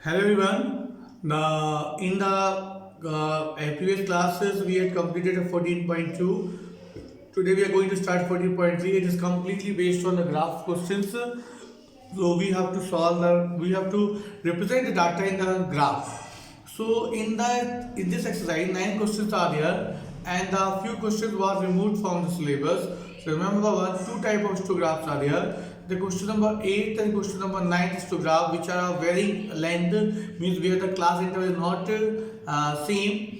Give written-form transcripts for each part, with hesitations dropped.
Hello everyone. In the previous classes we had completed a 14.2. Today we are going to start 14.3. It is completely based on the graph questions. So we have to represent the data in the graph. So in this exercise, 9 questions are there, and a few questions was removed from the syllabus. So remember, two type of histographs are there. The question number 8 and question number 9 histograph, which are of varying length, means where the class interval is not same.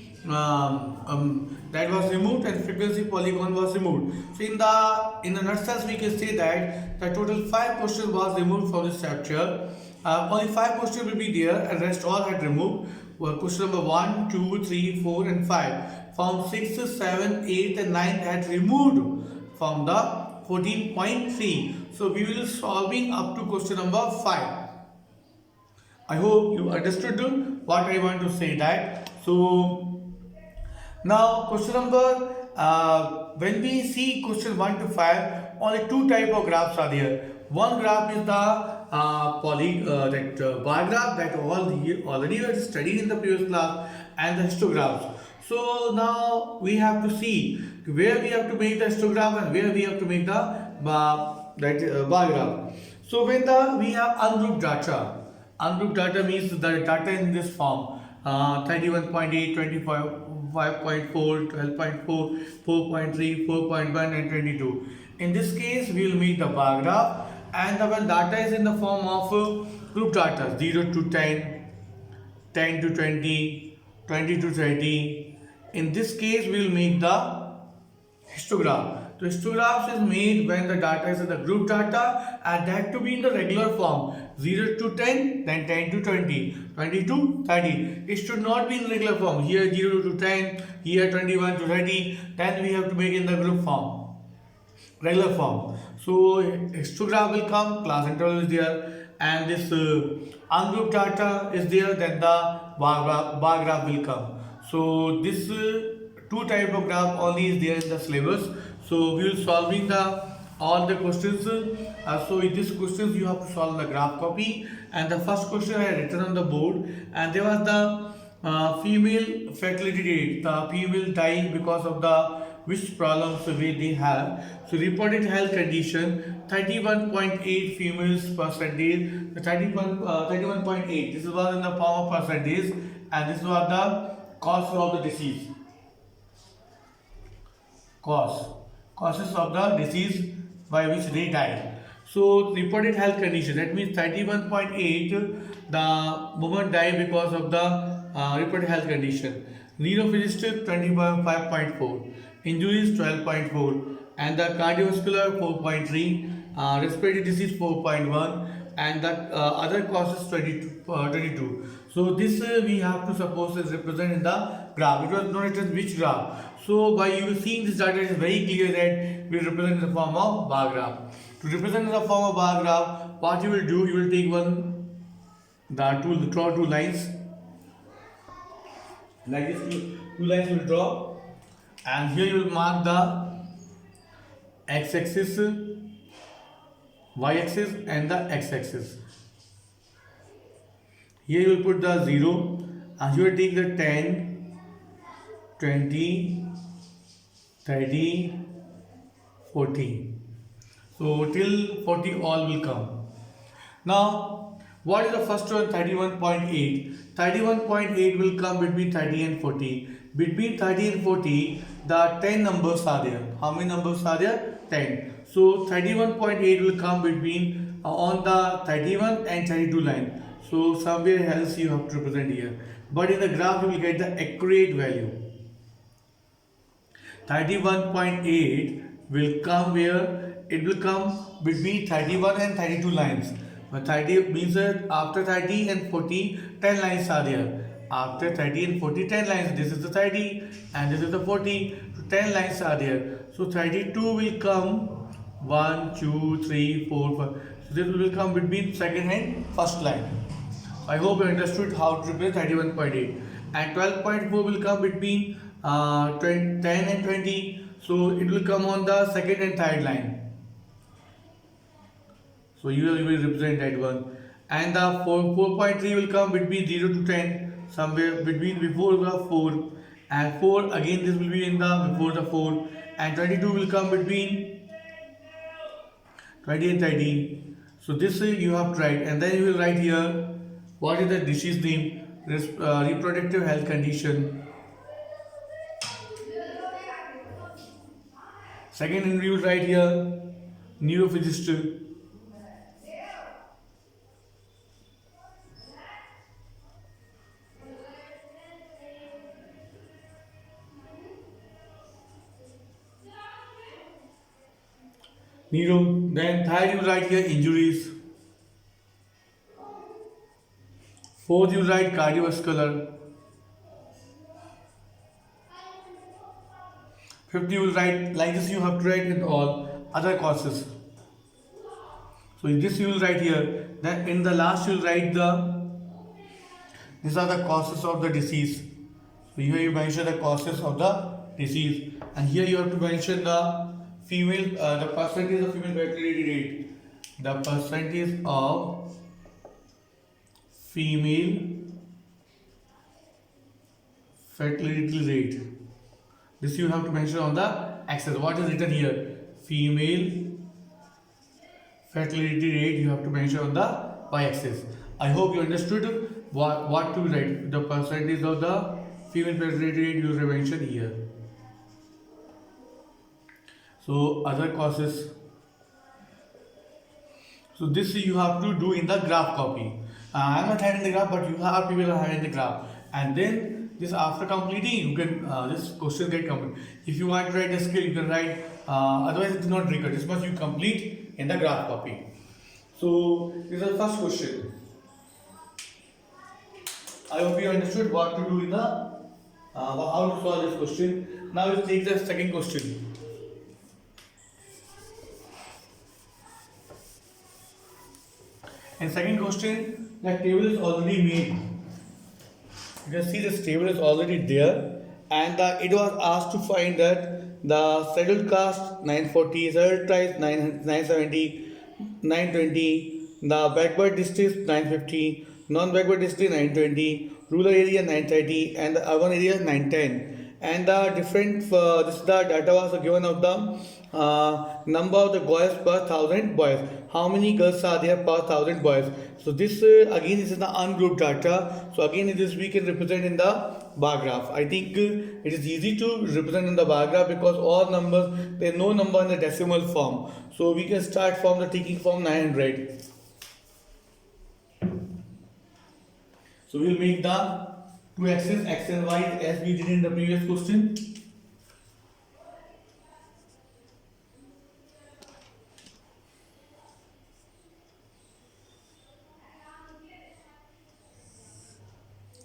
That was removed, and frequency polygon was removed. So in the nutshell, we can say that the total 5 questions was removed from this chapter. Only 5 questions will be there, and rest all had removed. Well, question number 1, 2, 3, 4, and 5. From 6, 7, 8, and 9 had removed from the 14.3. So we will solving up to question number 5. I hope you understood what I want to say that. So now question number when we see question 1 to 5, only two type of graphs are there. One graph is the bar graph that already we have studied in the previous class, and the histographs. So now we have to see where we have to make the histogram and where we have to make the bar graph. So when we have ungrouped data means the data in this form: 31.8, 25.4, 12.4, 4.3, 4.1, and 22. In this case, we will make the bar graph, and our data is in the form of group data: 0 to 10, 10 to 20, 20 to 30. In this case, we will make the histogram. So histographs is made when the data is in the group data, and that to be in the regular form: 0 to 10, then 10 to 20, 20 to 30. It should not be in regular form. Here 0 to 10, here 21 to 30. Then we have to make in the group form, regular form. So histogram will come, class interval is there, and this ungrouped data is there, then the bar graph will come. So this two type of graph only is there in the syllabus. So we will solving all the questions. So in these questions you have to solve the graph copy, and the first question I had written on the board, and there was the female fertility rate. The female dying because of the which problems they have. So reported health condition: 31.8 females percentage. The 31.8. This was in the form of percentage, and this was the cause of the disease. Causes of the disease by which they died. So reported health condition, that means 31.8, the woman died because of the reported health condition. Neurophysicist 25.4, injuries 12.4, and the cardiovascular 4.3, respiratory disease 4.1, and the other causes 22. So this we have to suppose is represented in the graph. It was not written which graph. So by you seeing this data, it is very clear that we represent in the form of bar graph. To represent in the form of bar graph, what you will do, you will take draw two lines like this. Two lines you will draw, and here you will mark the x-axis, y-axis, and the x-axis. Here you will put the 0, and you will take the 10, 20, 30, 40. So till 40 all will come. Now what is the first one? 31.8. 31.8 will come between 30 and 40. Between 30 and 40, the 10 numbers are there. How many numbers are there? 10. So 31.8 will come between on the 31 and 32 line. So somewhere else you have to represent here. But in the graph you will get the accurate value. 31.8 will come where? It will come between 31 and 32 lines. But 30 means that after 30 and 40, 10 lines are there. After 30 and 40, 10 lines. This is the 30 and this is the 40. So 10 lines are there. So 32 will come 1, 2, 3, 4, 5. So this will come between second and first line. I hope you understood how to replace 31.8. And 12.4 will come between 10 and 20. So it will come on the second and third line. So you will represent that one. and the 4.3 will come between 0 to 10, somewhere between before the 4, and 4 again this will be in the before the 4, and 22 will come between 20 and 13. So this you have to write, and then you will write here what is the disease name, reproductive health condition. Second you will write here neurophysicist. Neuro. Then third you write here injuries. Fourth you write cardiovascular. Fifth you will write like this. You have to write with all other causes. So this you will write here. Then in the last you will write these are the causes of the disease. So here you mention the causes of the disease, and here you have to mention the female, the percentage of female fertility rate. The percentage of female fertility rate. This you have to mention on the axis. What is written here? Female fertility rate you have to mention on the y-axis. I hope you understood what to write. The percentage of the female fertility rate you will mention here. So other causes. So this you have to do in the graph copy. I am not having the graph, but you have people are having the graph, and then this after completing you can this question get complete. If you want to write a skill, you can write. Otherwise, it is not required. This must you complete in the graph copy. So this is the first question. I hope you understood what to do in the how to solve this question. Now let's take the second question. In second question, the table is already made. You can see this table is already there, and it was asked to find that the scheduled caste 940, scheduled tribe 970, 920, the backward districts 950, non-backward district 920, rural area 930, and the urban area 910. And the different this the data was given of the number of the girls per thousand boys. How many girls are there per thousand boys? So this again this is the ungrouped data. So again this we can represent in the bar graph. I think it is easy to represent in the bar graph because all numbers, there is no number in the decimal form. So we can start from the taking from 900. So we will make the two axes x and y as we did in the previous question.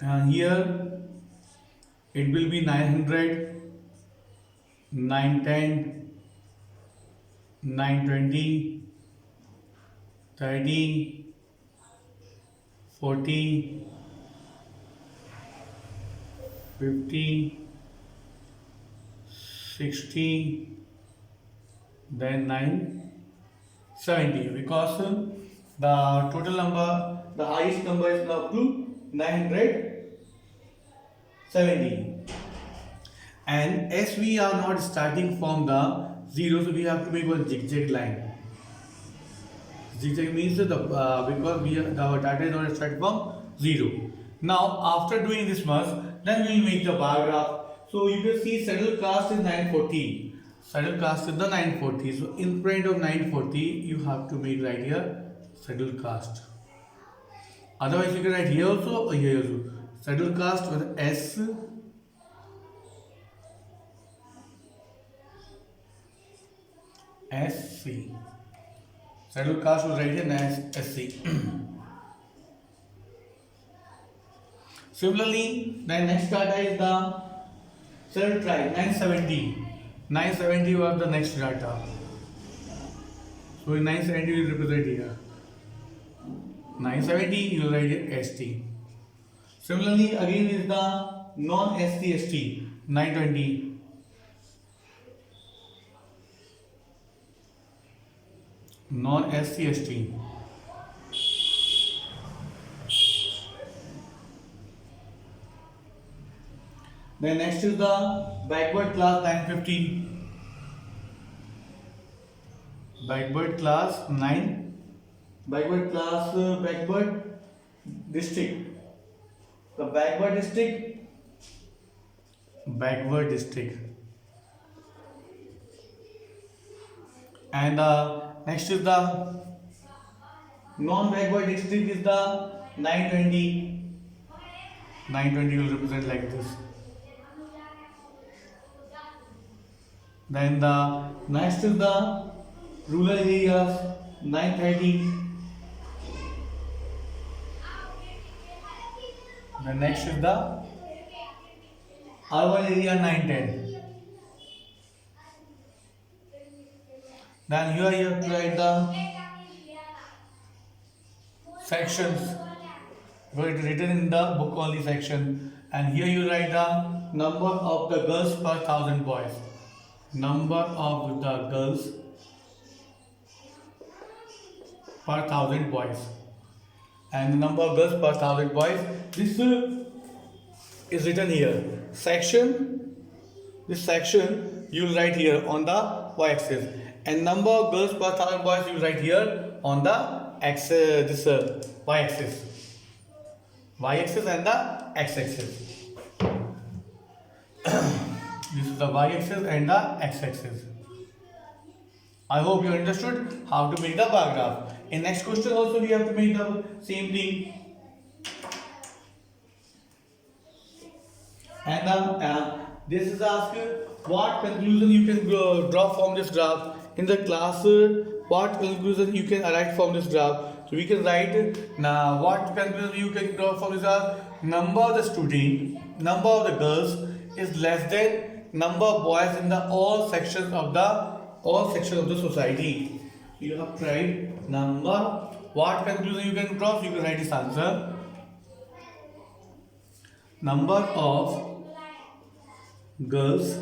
And here it will be 900, 910, 920, 30, 40, 50, 60, then 970, because the total number, the highest number is up to 970. And as we are not starting from the 0, so we have to make one zigzag line. Zigzag means that because our data is not starting from 0. Now after doing this much, then we will make the bar graph. So you can see scheduled caste is 940. Scheduled caste is the 940. So in front of 940, you have to make right here scheduled caste. Otherwise, you can write here also or here also. Scheduled caste with S. SC. Scheduled caste will write here as SC. Similarly, the next data is the scheduled tribe 970. 970 was the next data. So in 970 we represent here. 970 you will write it ST. Similarly, again is the non-ST ST 920. Non-ST ST. Then next is the backward class 950. Backward class 9. Backward class backward district. The backward district. Backward district. And next is the non-backward district is the 920. 920 will represent like this. Then the next is the rural areas 930. The next is the urban area 910. Then here you have to write the sections. It is written in the book only section, and here you write the number of the girls per 1000 boys. Number of the girls per 1000 boys, and the number of girls per 1000 boys. This is written here. Section. This section you will write here on the y-axis, and number of girls per 1000 boys you will write here on the axis. This y-axis. Y-axis and the x-axis. This is the y-axis and the x-axis. I hope you understood how to make the bar graph. In next question also we have to make the same thing. And this is asked what conclusion you can draw from this graph. In the class, what conclusion you can arrive from this graph. So we can write now what conclusion you can draw from this graph. Number of the student, number of the girls is less than number of boys in the all sections of the society. You have tried number. What conclusion you can draw? So you can write this answer. Number of girls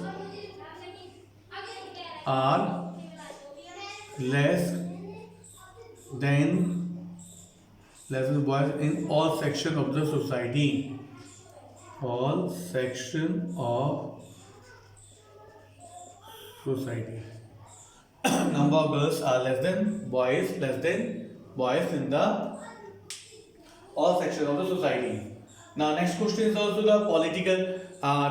are less than boys in all sections of the society. All section of society. Number of girls are less than boys in the all sections of the society. Now next question is also the political.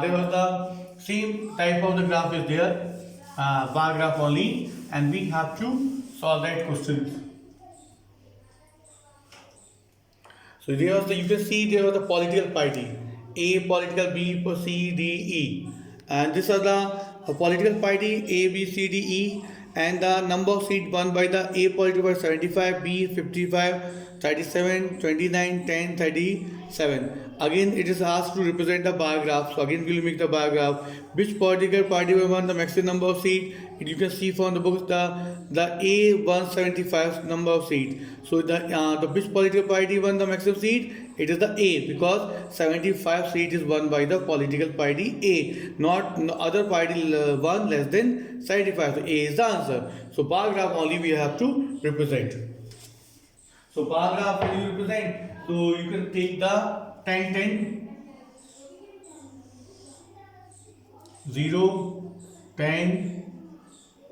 There was the same type of the graph is there, bar graph only, and we have to solve that question. So there was you can see there was the political party A, political B, C, D, E, and these are the political party A, B, C, D, E, and the number of seats won by the A political party 75, B 55, 37, 29, 10, 37. Again, it is asked to represent the bar graph. So again, we will make the bar graph. Which political party will won the maximum number of seats? You can see from the books the A 175 number of seats. So the which political party won the maximum seat? It is the A, because 75 seats is won by the political party A, not no other party won less than 75. So A is the answer. So bar graph only we have to represent. So bar graph when you represent, so you can take the 10, 10, 0, 10,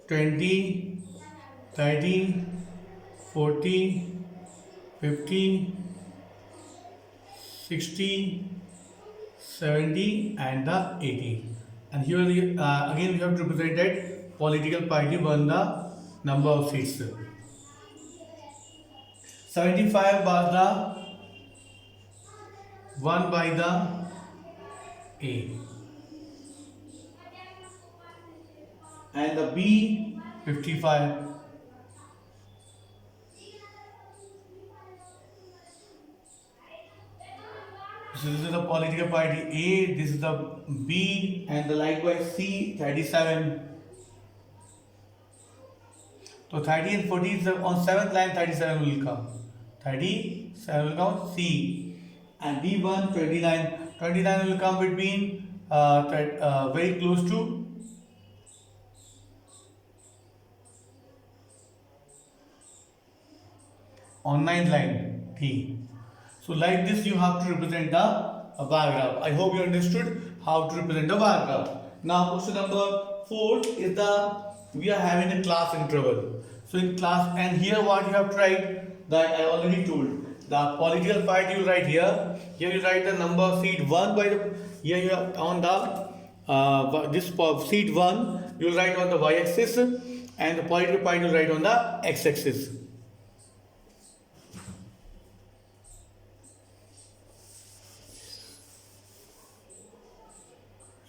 20, 30, 40, 50, 60, 70 and the 80. And here again we have to represent that political party won the number of seats. 75 was the won by the A, and the B 55. So this is the political party A, this is the B, and the likewise C 37. So 30 and 40 is on 7th line, 37 will come. 37 will come C. And D1 29. 29 will come between very close to on 9th line T. So like this you have to represent the a bar graph. I hope you understood how to represent a bar graph. Now question number 4 is the, we are having a class interval. So in class, and here what you have to write, that I already told. The political part you write here. Here you write the number seat 1 by the, here you have on the this seat 1 you will write on the y-axis, and the political part you will write on the x-axis.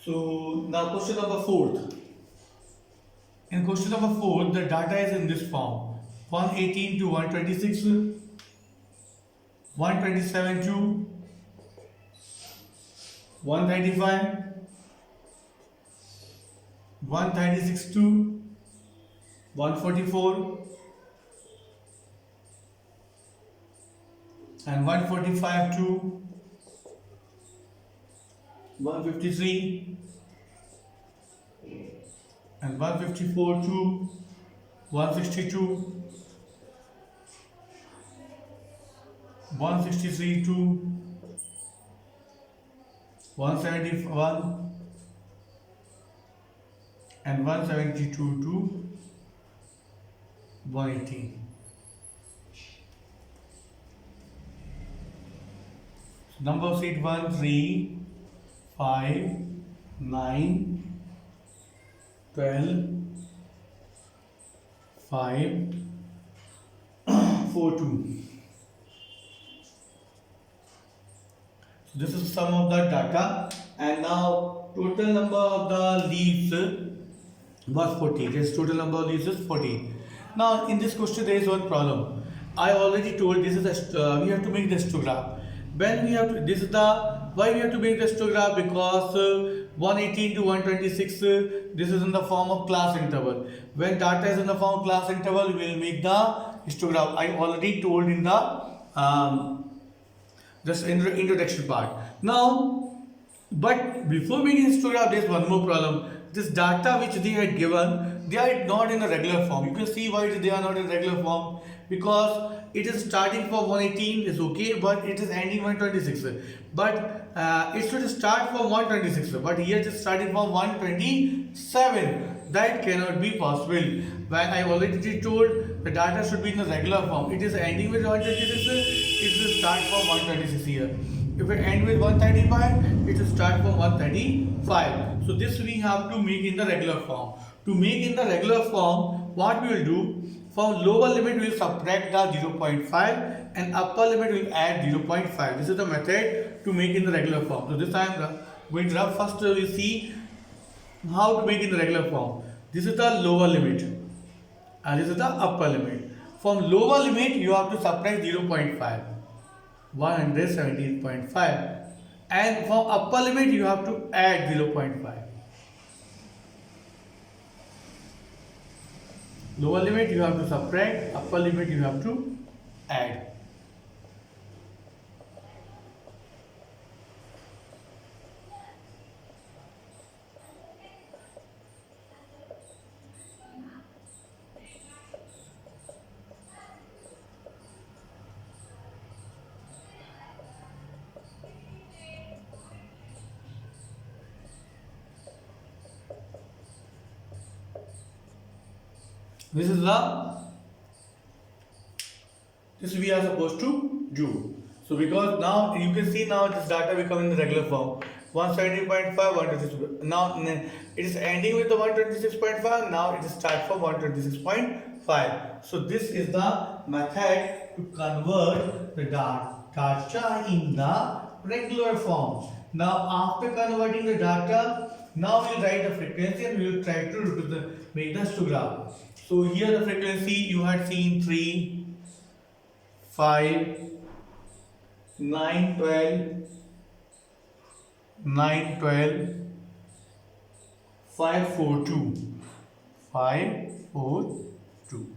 So now question number 4. In question number 4, the data is in this form: 118 to 126, 127 to 135, 136 to 144, and 145 to 153, and 154 to 162, 163 to 171, and 172 to 118. So number of seat 1, 3, 5, 9, 12, 5, 4, 2. So this is the sum of the data, and now total number of the leaves was 40. This total number of leaves is 40. Now in this question there is one problem. I already told this is a we have to make the histogram. When we have to, this is the, why we have to make the histogram, because 118 to 126 this is in the form of class interval. When data is in the form of class interval, we will make the histogram. I already told in the just in the introduction part. Now, but before making histogram, there is one more problem. This data which they had given, they are not in a regular form. You can see why they are not in regular form, because it is starting from 118 is okay, but it is ending 126. But it should start from 126, but here it is starting from 127. That cannot be possible. When I already told the data should be in the regular form, it is ending with 126, it will start from 126 here. If it end with 135, it will start from 135. So this we have to make in the regular form. To make in the regular form, what we will do, from lower limit we will subtract the 0.5 and upper limit we will add 0.5. This is the method to make in the regular form. So this I am going to rub. First we will see how to make in the regular form. This is the lower limit and this is the upper limit. From lower limit you have to subtract 0.5, 117.5, and from upper limit you have to add 0.5. Lower limit you have to subtract, upper limit you have to add. This we are supposed to do. So because now you can see now this data become in the regular form. 117.5, 126. Now it is ending with the 126.5. Now it starts from 126.5. So this is the method to convert the data in the regular form. Now after converting the data, now we will write the frequency and we will try to make the histogram. So here the frequency you had seen 3, 5, 9, 12, 9, 12, 5, 4, 2, 5, 4, 2.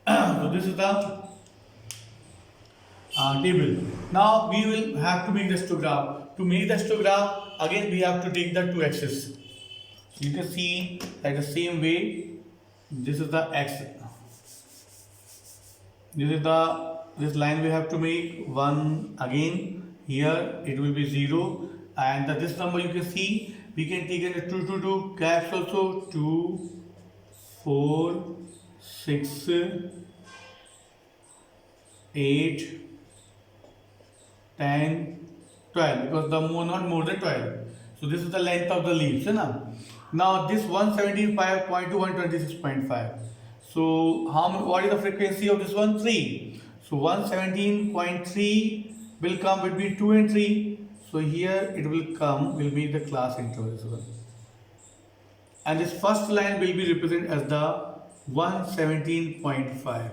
So this is the table. Now we will have to make the histogram. To make the histogram, again we have to take the two axes. You can see like the same way. This is the x. This is the, this line we have to make one again. here it will be 0, and this number you can see we can take it 2 to 2 gaps also, 2, 4, 6, 8, 10, 12, because the more not more than 12. So this is the length of the leaves, now this 175.2 to 126.5. So what is the frequency of this one? 3. So 117.3 will come between 2 and 3. So here it will be the class interval as well. And this first line will be represented as the 117.5.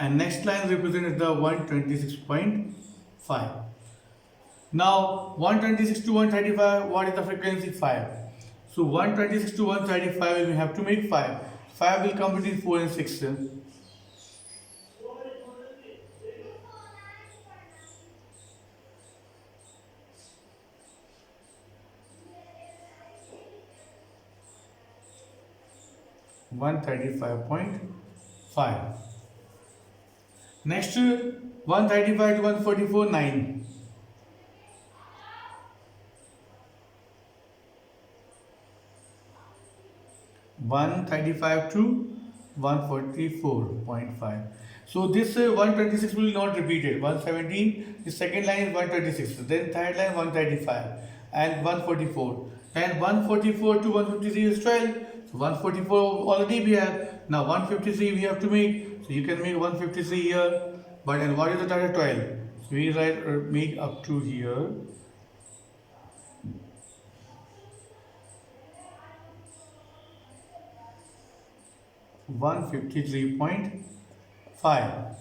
And next line represented as the 126.5. Now 126 to 135, what is the frequency? 5. So 126 to 135 we have to make 5. 5 will come between 4 and 6. 135.5. Next 135 to 144, 9. 135 to 144.5. So this 126 will not repeat it. 117, the second line is 126, then third line 135 and 144. And 144 to 153 is 12. So 144 already we have. Now 153 we have to make. So you can make 153 here. But and what is the data? 12. So we make up to here. 153.5.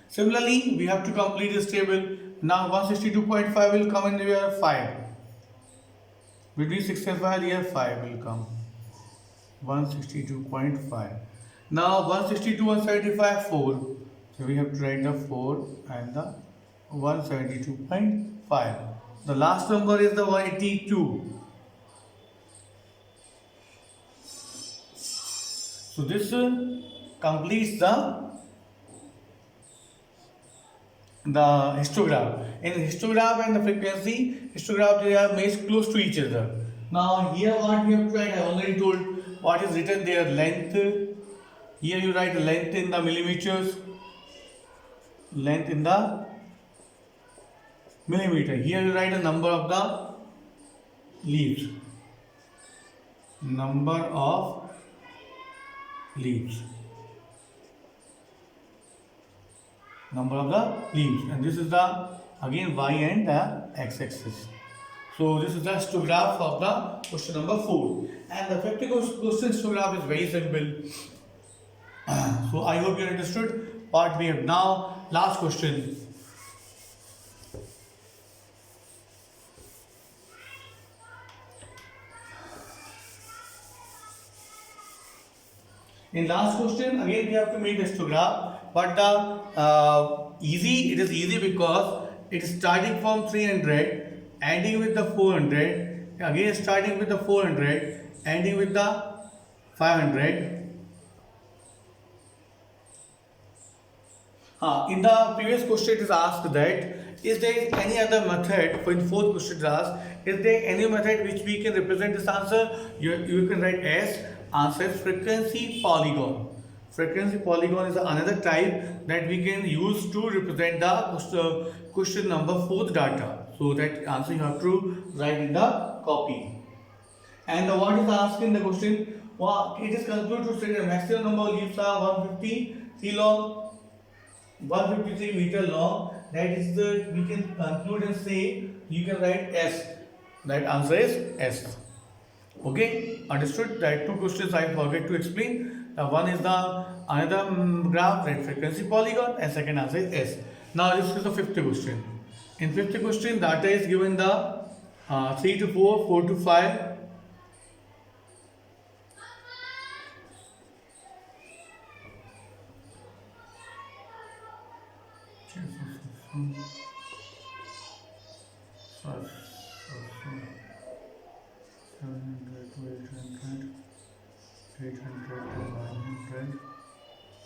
Similarly, we have to complete this table. Now 162.5 will come in here 5. Between 6 and 5 here 5 will come. 162.5. Now 162, 175, 4. So we have to write the 4 and the 172.5. The last number is the 182. So this completes the histogram. In histogram and the frequency, histogram they are made close to each other. Now here what we have to write, I already told what is written there, length. Here you write length in the millimeters. Length in the millimeter. Here you write the number of the leaves. Number of leaves. Number of the leaves, and this is the again y and the x-axis. So this is the histograph of the question number 4, and the 50 question histograph is very simple. So I hope you understood what we have now. Last question. In last question, again we have to make the histograph, but it is easy because it is starting from 300, ending with the 400, again starting with the 400, ending with the 500. In the previous question it is asked that is there any other method, for in fourth question it is asked, is there any method which we can represent this answer? You can write as answer is frequency polygon. Frequency polygon is another type that we can use to represent the question number 4 data. So that answer you have to write in the copy. And what is asked in the question? Well, it is concluded to say the maximum number of leaves are 153 long, 153 meter long. That is we can conclude and say you can write S. That answer is S. Okay, understood? That two questions I forget to explain. One is the another graph, that frequency polygon, and second answer is S. Now this is the fifth question. In fifth question, data is given the 3 to 4, 4 to 5.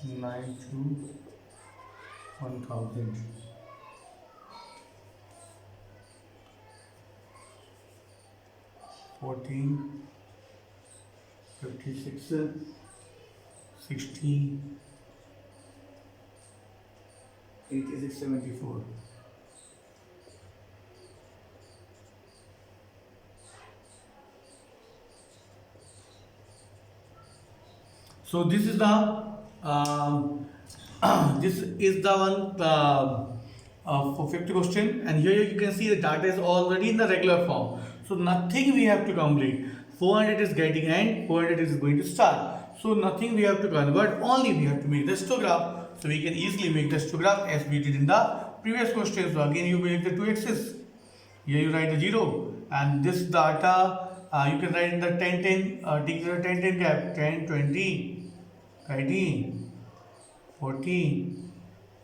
Nine to 1000. 14, 56, 60, 86, 74. So this is the um, this is the one for 50 question, and here you can see the data is already in the regular form. So nothing we have to complete. 400 is getting end, 400 is going to start. So nothing we have to convert, only we have to make the histograph. So we can easily make the histograph as we did in the previous question. So again you make the two axes. Here you write the 0, and this data you can write in the 10 10 take the 10 10 gap, 10 20 30 40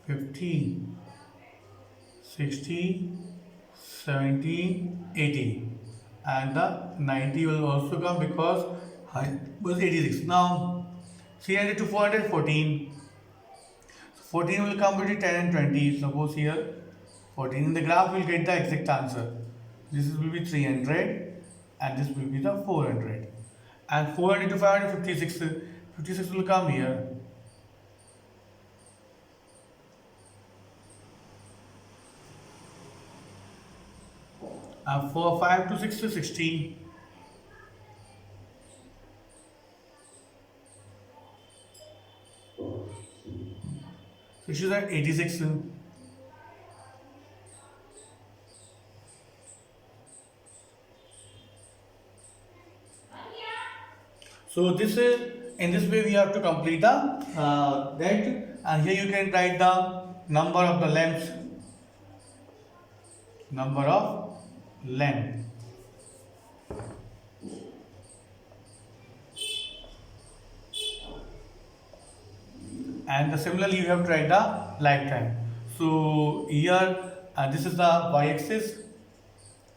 50 60 70 80, and the 90 will also come because height was 86. Now 300 to 400 14, 14 will come between 10 and 20. Suppose here 14 in the graph will get the exact answer. This will be 300 and this will be the 400, and 400 to 556, 56 will come here. And for 5 to 6 to 60. This is at 86. So this is, in this way we have to complete the that, and here you can write the number of the lengths, number of length. And similarly you have to write the lifetime. So here this is the y-axis,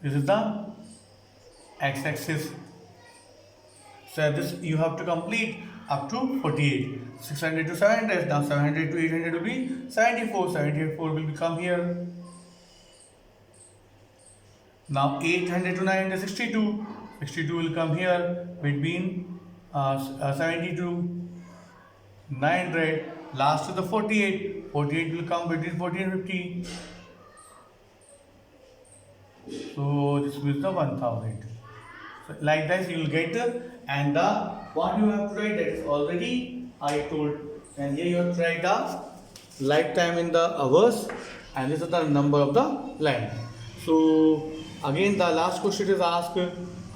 this is the x-axis. So this you have to complete up to 48. 600 to 700, now 700 to 800 will be 74, 74 will become here. Now 800 to 900, 62, 62 will come here between 72, 900, last to the 48, 48 will come between 40 and 50. So this is the 1000. So like this you will get, and the what you have to write, that is already I told, and here you have to write the lifetime in the hours, and this is the number of the length. So again the last question is asked,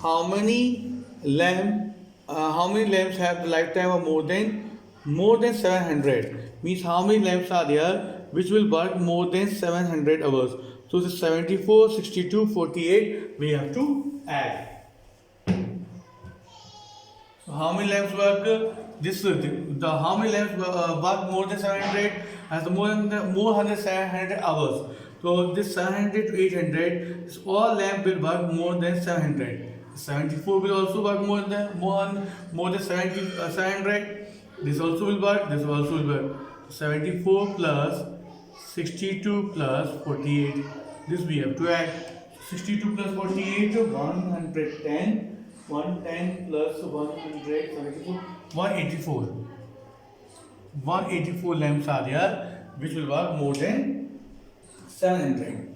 how many lamps have the lifetime of more than 700, means how many lamps are there which will work more than 700 hours. So this 74, 62, 48 we have to add. So how many lamps work? How many lamps work more than 700, as the more than 700 hours. So this 700 to 800, this all lamp will work more than 700. 74 will also work more than 700. This also will work. This also will work. 74 plus 62 plus 48. This we have to add. 62 plus 48, 110. 110 plus 174, 184. 184 lamps are there which will work more than 700.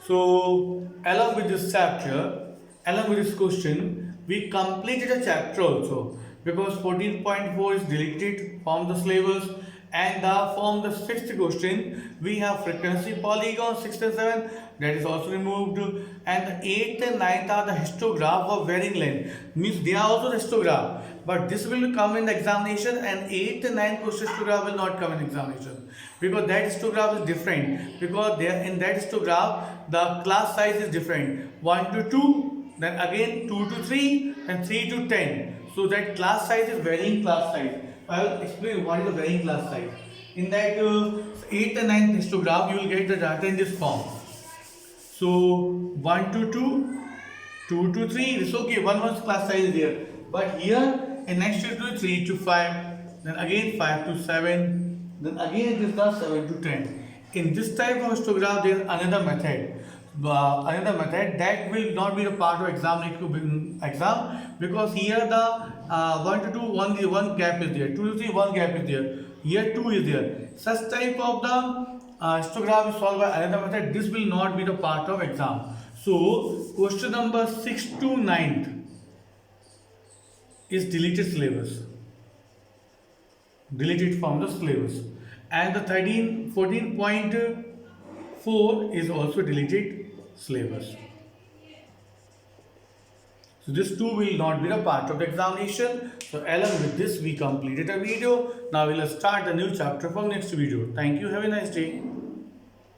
So along with this chapter, along with this question, we completed a chapter also, because 14.4 is deleted from the syllabus, and from the sixth question we have frequency polygon 6 and 7, that is also removed, and the 8th and 9th are the histograph of varying length, means they are also the histograph, but this will come in the examination, and 8th and 9th question histograph will not come in examination, because that histograph is different, because there in that histograph the class size is different, 1 to 2, then again 2 to 3, and 3 to 10. So that class size is varying class size. I will explain what is the varying class size. In that 8th and 9th histograph, you will get the data in this form. So 1 to 2, 2 to 3, it's okay, one's class size is there. But here in next to 3 to 5, then again 5 to 7, then again it is the 7 to 10. In this type of histograph, there is another method. another method that will not be the part of exam, because here the 1 to 2 one gap is there, 2 to 3 one gap is there, here 2 is there. Such type of the histogram is solved by another method. This will not be the part of exam. So question number 6 to 9 is deleted syllabus, deleted from the syllabus, and the 14.4 is also deleted syllabus. So this too will not be the part of the examination. So along with this we completed a video. Now we will start the new chapter from next video. Thank you. Have a nice day.